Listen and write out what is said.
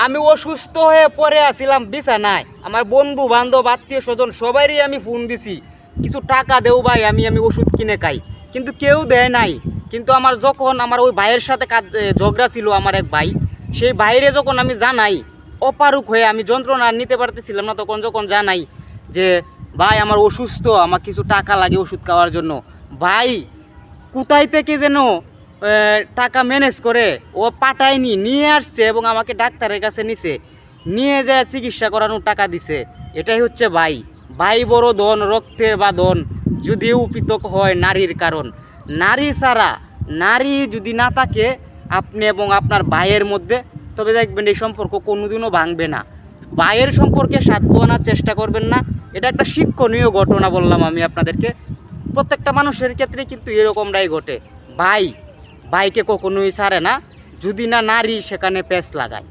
আমি অসুস্থ হয়ে পড়ে আসছিলাম বিছানায়, আমার বন্ধু বান্ধব আত্মীয় স্বজন সবারই আমি ফোন দিছি কিছু টাকা দেও ভাই, আমি ওষুধ কিনে খাই, কিন্তু কেউ দেয় নাই। কিন্তু আমার যখন আমার ওই ভাইয়ের সাথে ঝগড়া ছিল, আমার এক ভাই, সেই বাইরে যখন আমি জানাই, অপারুক হয়ে আমি যন্ত্রণা আর নিতে পারতেছিলাম না, তখন যখন জানাই যে ভাই আমার অসুস্থ, আমার কিছু টাকা লাগে ওষুধ খাওয়ার জন্য, ভাই কোথায় থেকে যেন টাকা ম্যানেজ করে ও পাঠায়নি, নিয়ে আসছে এবং আমাকে ডাক্তারের কাছে নিছে, নিয়ে যায় চিকিৎসা করানোর টাকা দিছে। এটাই হচ্ছে ভাই। ভাই বড় ধন, রক্তের বাঁধন, যদিও পৃথক হয় নারীর কারণ। নারী ছাড়া, নারী যদি না থাকে আপনি এবং আপনার ভাইয়ের মধ্যে, তবে দেখবেন এই সম্পর্ক কোনোদিনও ভাঙবে না। ভাইয়ের সম্পর্কে সাধ্য আনার চেষ্টা করবেন না। এটা একটা শিক্ষণীয় ঘটনা বললাম আমি আপনাদেরকে। প্রত্যেকটা মানুষের ক্ষেত্রে কিন্তু এরকমটাই ঘটে। ভাই ভাইকে কখনোই ছাড়ে না, যদি না নারী সেখানে পেঁচ লাগায়।